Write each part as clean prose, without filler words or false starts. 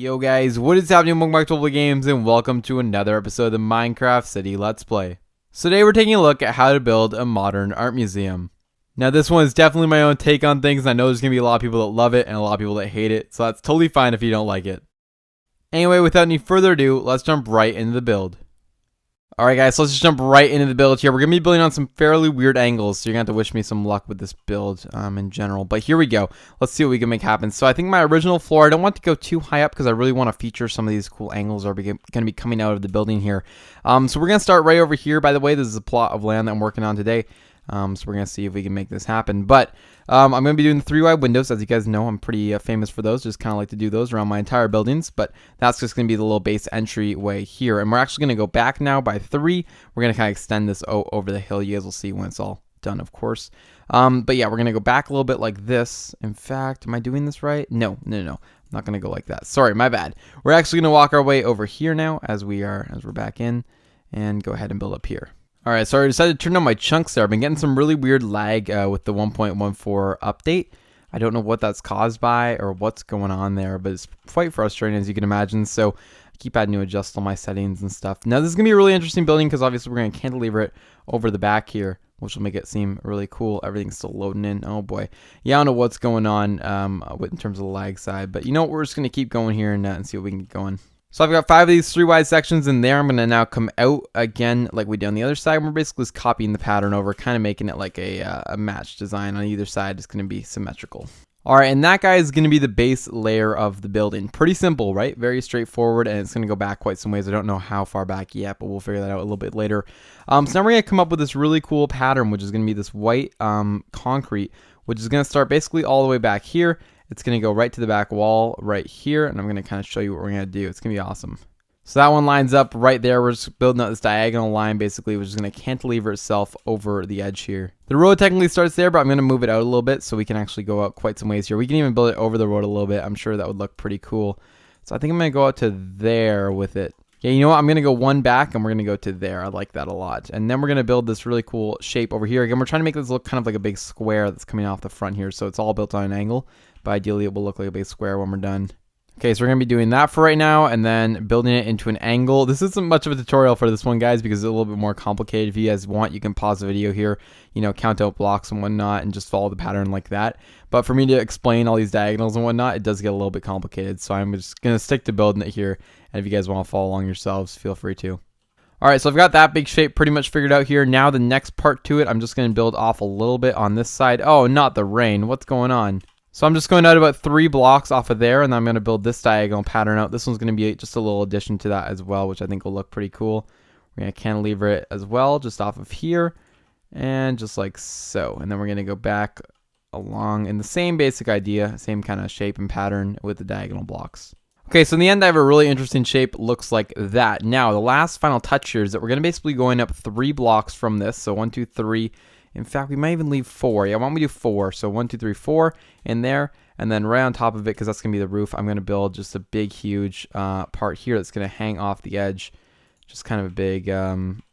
Yo guys, what is happening? Welcome back to Global Games and welcome to another episode of the Minecraft City Let's Play. So today we're taking a look at how to build a modern art museum. Now this one is definitely my own take on things. I know there's going to be a lot of people that love it and a lot of people that hate it, so that's totally fine if you don't like it. Anyway, without any further ado, let's jump right into the build. Alright guys, so let's just jump right into the build here. We're going to be building on some fairly weird angles, so you're going to have to wish me some luck with this build in general. But here we go. Let's see what we can make happen. So I think my original floor, I don't want to go too high up because I really want to feature some of these cool angles that are going to be coming out of the building here. So we're going to start right over here. By the way, this is a plot of land that I'm working on today. So we're going to see if we can make this happen. But I'm going to be doing the 3-wide windows. As you guys know, I'm pretty famous for those. Just kind of like to do those around my entire buildings. But that's just going to be the little base entryway here. And we're actually going to go back now by 3. We're going to kind of extend this over the hill. You guys will see when it's all done, of course. But yeah, we're going to go back a little bit like this. In fact, am I doing this right? No. I'm not going to go like that. Sorry, my bad. We're actually going to walk our way over here now as we're back in. And go ahead and build up here. Alright, so I decided to turn on my chunks there. I've been getting some really weird lag with the 1.14 update. I don't know what that's caused by or what's going on there, but it's quite frustrating as you can imagine. So I keep having to adjust all my settings and stuff. Now this is going to be a really interesting building because obviously we're going to cantilever it over the back here, which will make it seem really cool. Everything's still loading in. Oh boy. Yeah, I don't know what's going on in terms of the lag side, but you know what? We're just going to keep going here and see what we can get going. So I've got 5 of these 3-wide sections in there. I'm going to now come out again like we did on the other side. We're basically just copying the pattern over, kind of making it like a match design on either side. It's going to be symmetrical. All right, and that guy is going to be the base layer of the building. Pretty simple, right? Very straightforward, and it's going to go back quite some ways. I don't know how far back yet, but we'll figure that out a little bit later. So now we're going to come up with this really cool pattern, which is going to be this white concrete, which is going to start basically all the way back here. It's going to go right to the back wall right here, and I'm going to kind of show you what we're going to do. It's going to be awesome. So that one lines up right there. We're just building out this diagonal line, basically, which is going to cantilever itself over the edge here. The road technically starts there, but I'm going to move it out a little bit so we can actually go out quite some ways here. We can even build it over the road a little bit. I'm sure that would look pretty cool. So I think I'm going to go out to there with it. Yeah, you know what? I'm going to go one back, and we're going to go to there. I like that a lot. And then we're going to build this really cool shape over here. Again, we're trying to make this look kind of like a big square that's coming off the front here. So it's all built on an angle, but ideally it will look like a big square when we're done. Okay, so we're going to be doing that for right now and then building it into an angle. This isn't much of a tutorial for this one, guys, because it's a little bit more complicated. If you guys want, you can pause the video here, you know, count out blocks and whatnot and just follow the pattern like that. But for me to explain all these diagonals and whatnot, it does get a little bit complicated. So I'm just going to stick to building it here. And if you guys want to follow along yourselves, feel free to. Alright, so I've got that big shape pretty much figured out here. Now the next part to it, I'm just going to build off a little bit on this side. Oh, not the rain. What's going on? So I'm just going out about 3 blocks off of there, and then I'm going to build this diagonal pattern out. This one's going to be just a little addition to that as well, which I think will look pretty cool. We're going to cantilever it as well, just off of here, and just like so. And then we're going to go back along in the same basic idea, same kind of shape and pattern with the diagonal blocks. Okay, so in the end, I have a really interesting shape. Looks like that. Now, the last final touch here is that we're going to basically going up 3 blocks from this. So 1, 2, 3. In fact, we might even leave 4. Yeah, why don't we do 4? So 1, 2, 3, 4 in there. And then right on top of it, because that's going to be the roof, I'm going to build just a big, huge part here that's going to hang off the edge. Just kind of a big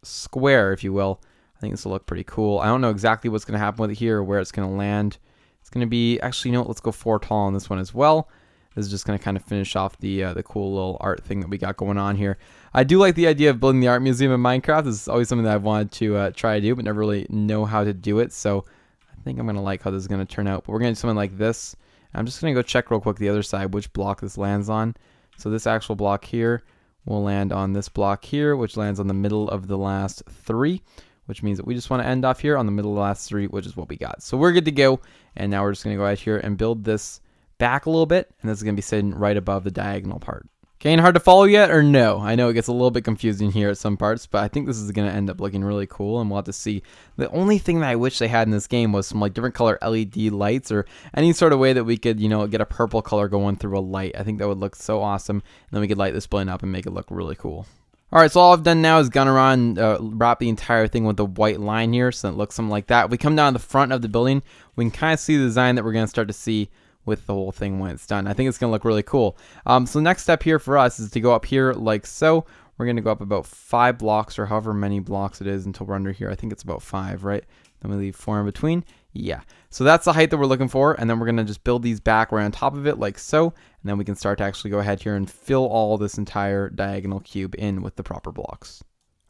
square, if you will. I think this will look pretty cool. I don't know exactly what's going to happen with it here or where it's going to land. It's going to be, actually, you know what? Let's go 4 tall on this one as well. This is just going to kind of finish off the cool little art thing that we got going on here. I do like the idea of building the art museum in Minecraft. This is always something that I've wanted to try to do, but never really know how to do it. So I think I'm going to like how this is going to turn out. But we're going to do something like this. I'm just going to go check real quick the other side, which block this lands on. So this actual block here will land on this block here, which lands on the middle of the last 3, which means that we just want to end off here on the middle of the last 3, which is what we got. So we're good to go. And now we're just going to go out here and build this back a little bit, and this is going to be sitting right above the diagonal part. Okay, and hard to follow yet, or no? I know it gets a little bit confusing here at some parts, but I think this is going to end up looking really cool, and we'll have to see. The only thing that I wish they had in this game was some like different color LED lights, or any sort of way that we could, you know, get a purple color going through a light. I think that would look so awesome, and then we could light this building up and make it look really cool. Alright, so all I've done now is gone around wrap the entire thing with a white line here, so it looks something like that. If we come down the front of the building, we can kind of see the design that we're going to start to see with the whole thing when it's done. I think it's going to look really cool. So the next step here for us is to go up here like so. We're going to go up about 5 blocks or however many blocks it is until we're under here. I think it's about 5, right? Then we leave 4 in between. Yeah. So that's the height that we're looking for. And then we're going to just build these back right on top of it like so. and then we can start to actually go ahead here and fill all this entire diagonal cube in with the proper blocks.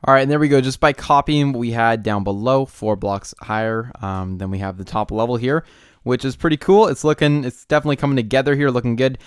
All right, and there we go. Just by copying what we had down below, 4 blocks higher, then we have the top level here, which is pretty cool. It's definitely coming together here, looking good.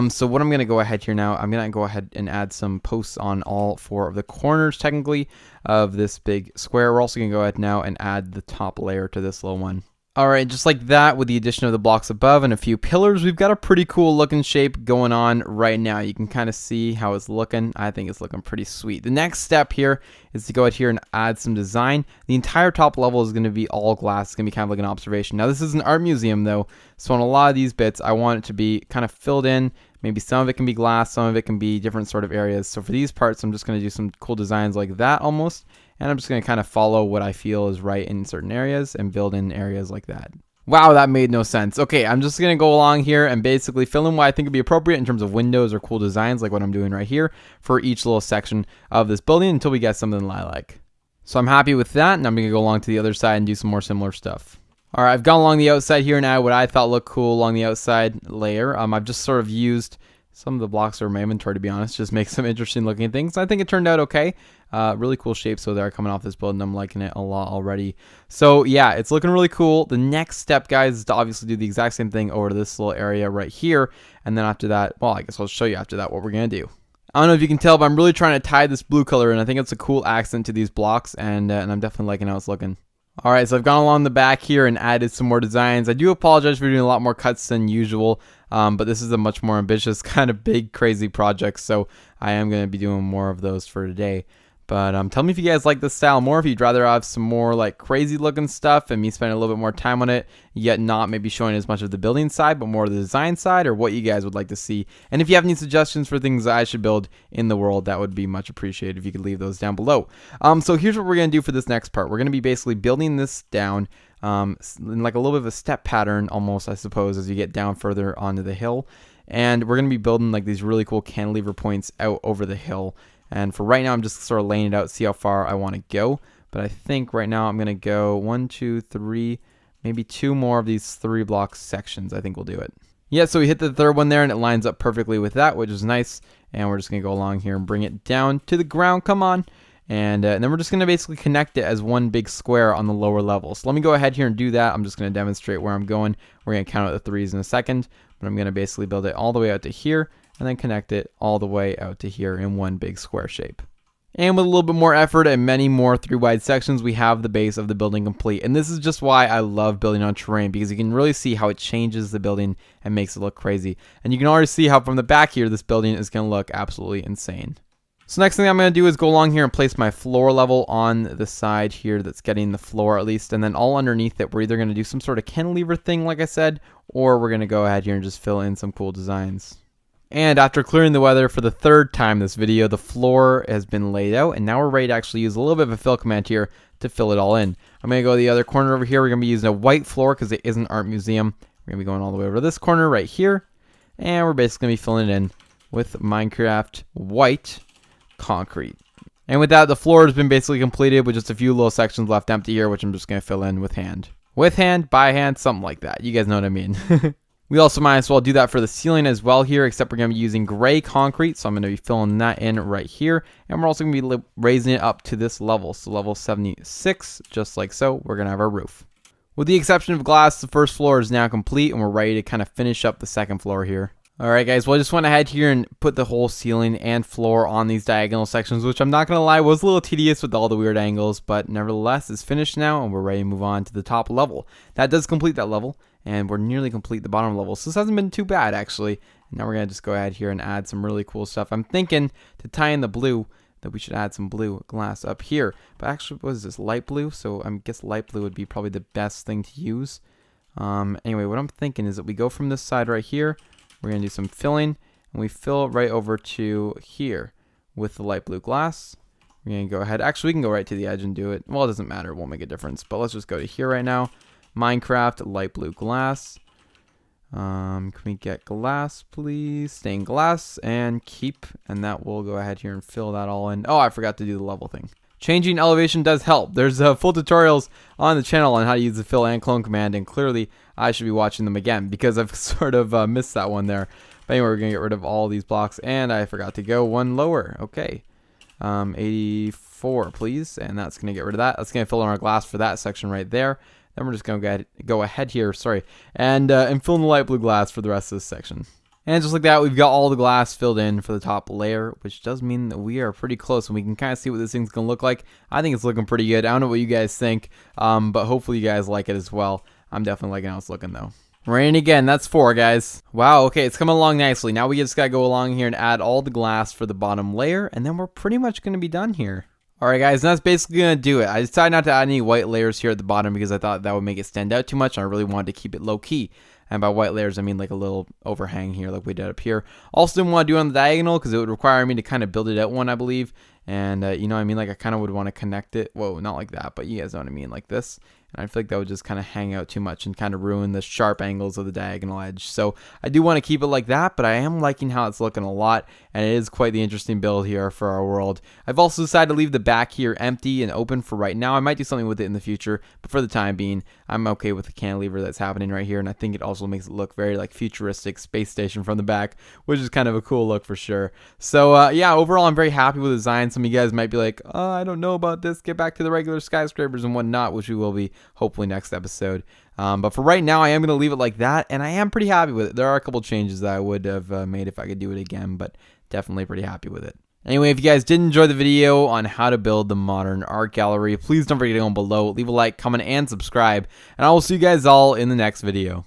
So what I'm going to go ahead here now, I'm going to go ahead and add some posts on all 4 of the corners, technically, of this big square. We're also going to go ahead now and add the top layer to this little one. All right, just like that, with the addition of the blocks above and a few pillars, we've got a pretty cool looking shape going on right now. You can kind of see how it's looking. I think it's looking pretty sweet. The next step here is to go ahead here and add some design. The entire top level is going to be all glass. It's going to be kind of like an observation. Now, this is an art museum, though, so on a lot of these bits, I want it to be kind of filled in. Maybe some of it can be glass, some of it can be different sort of areas. So for these parts, I'm just going to do some cool designs like that almost. And I'm just going to kind of follow what I feel is right in certain areas and build in areas like that. Wow, that made no sense. Okay, I'm just going to go along here and basically fill in what I think would be appropriate in terms of windows or cool designs like what I'm doing right here for each little section of this building until we get something that I like. So I'm happy with that, and I'm going to go along to the other side and do some more similar stuff. All right, I've gone along the outside here now, what I thought looked cool along the outside layer. I've just sort of used some of the blocks that are in my inventory, to be honest, just make some interesting looking things. I think it turned out okay. Really cool shapes so they're coming off this build, and I'm liking it a lot already. So yeah, it's looking really cool. The next step, guys, is to obviously do the exact same thing over to this little area right here. And then after that, well, I guess I'll show you after that what we're going to do. I don't know if you can tell, but I'm really trying to tie this blue color in. I think it's a cool accent to these blocks, and I'm definitely liking how it's looking. All right, so I've gone along the back here and added some more designs. I do apologize for doing a lot more cuts than usual, but this is a much more ambitious, kind of big, crazy project, so I am going to be doing more of those for today. But tell me if you guys like this style more, if you'd rather have some more like crazy looking stuff and me spending a little bit more time on it, yet not maybe showing as much of the building side, but more of the design side, or what you guys would like to see. And if you have any suggestions for things that I should build in the world, that would be much appreciated if you could leave those down below. So here's what we're going to do for this next part. We're going to be basically building this down in like a little bit of a step pattern almost, I suppose, as you get down further onto the hill. And we're going to be building like these really cool cantilever points out over the hill. And for right now, I'm just sort of laying it out, see how far I want to go. But I think right now I'm going to go 1, 2, 3, maybe 2 more of these 3-block sections. I think we'll do it. Yeah, so we hit the third one there, and it lines up perfectly with that, which is nice. And we're just going to go along here and bring it down to the ground. Come on. And then we're just going to basically connect it as one big square on the lower level. So let me go ahead here and do that. I'm just going to demonstrate where I'm going. We're going to count out the 3s in a second. But I'm going to basically build it all the way out to here, and then connect it all the way out to here in one big square shape. And with a little bit more effort and many more 3-wide sections, we have the base of the building complete. And this is just why I love building on terrain, because you can really see how it changes the building and makes it look crazy. And you can already see how from the back here, this building is going to look absolutely insane. So next thing I'm going to do is go along here and place my floor level on the side here that's getting the floor at least. And then all underneath it, we're either going to do some sort of cantilever thing, like I said, or we're going to go ahead here and just fill in some cool designs. And after clearing the weather for the 3rd time this video, the floor has been laid out, and now we're ready to actually use a little bit of a fill command here to fill it all in. I'm going to go to the other corner over here. We're going to be using a white floor because it is an art museum. We're going to be going all the way over to this corner right here, and we're basically going to be filling it in with Minecraft white concrete. And with that, the floor has been basically completed with just a few little sections left empty here, which I'm just going to fill in with hand. With hand, by hand, something like that. You guys know what I mean. We also might as well do that for the ceiling as well here, except we're going to be using gray concrete. So I'm going to be filling that in right here. And we're also going to be raising it up to this level. So level 76, just like so, we're going to have our roof. With the exception of glass, the first floor is now complete, and we're ready to kind of finish up the second floor here. Alright guys, well I just went ahead here and put the whole ceiling and floor on these diagonal sections, which I'm not going to lie was a little tedious with all the weird angles, but nevertheless it's finished now and we're ready to move on to the top level. That does complete that level, and we're nearly complete the bottom level, so this hasn't been too bad actually. And now we're going to just go ahead here and add some really cool stuff. I'm thinking to tie in the blue that we should add some blue glass up here, but actually what is this, light blue? So I guess light blue would be probably the best thing to use. Anyway, what I'm thinking is that we go from this side right here. We're going to do some filling, and we fill right over to here with the light blue glass. We're going to go ahead. Actually, we can go right to the edge and do it. Well, it doesn't matter. It won't make a difference. But let's just go to here right now. Minecraft light blue glass. Can we get glass, please? Stained glass and keep. And that will go ahead here and fill that all in. Oh, I forgot to do the level thing. Changing elevation does help. There's full tutorials on the channel on how to use the fill and clone command, and clearly I should be watching them again because I've sort of missed that one there. But anyway, we're going to get rid of all these blocks. And I forgot to go one lower. Okay. 84, please. And that's going to get rid of that. That's going to fill in our glass for that section right there. Then we're just going to go ahead here, and fill in the light blue glass for the rest of this section. And just like that, we've got all the glass filled in for the top layer, which does mean that we are pretty close, and we can kind of see what this thing's going to look like. I think it's looking pretty good. I don't know what you guys think, but hopefully you guys like it as well. I'm definitely liking how it's looking, though. Rain again, that's 4, guys. Wow, okay, it's coming along nicely. Now we just got to go along here and add all the glass for the bottom layer, and then we're pretty much going to be done here. Alright guys, and that's basically going to do it. I decided not to add any white layers here at the bottom because I thought that would make it stand out too much, and I really wanted to keep it low key. And by white layers, I mean like a little overhang here like we did up here. Also didn't want to do it on the diagonal because it would require me to kind of build it out one, I believe. And you know what I mean, like I kind of would want to connect it. Whoa, not like that, but you guys know what I mean, like this. And I feel like that would just kind of hang out too much and kind of ruin the sharp angles of the diagonal edge. So I do want to keep it like that, but I am liking how it's looking a lot. And it is quite the interesting build here for our world. I've also decided to leave the back here empty and open for right now. I might do something with it in the future, but for the time being, I'm okay with the cantilever that's happening right here. And I think it also makes it look very like futuristic space station from the back, which is kind of a cool look for sure. So yeah, overall, I'm very happy with the design. Some of you guys might be like, oh, I don't know about this. Get back to the regular skyscrapers and whatnot, which we will be hopefully next episode. But for right now, I am going to leave it like that, and I am pretty happy with it. There are a couple changes that I would have made if I could do it again, but definitely pretty happy with it. Anyway, if you guys did enjoy the video on how to build the modern art gallery, please don't forget to go below, leave a like, comment, and subscribe, and I will see you guys all in the next video.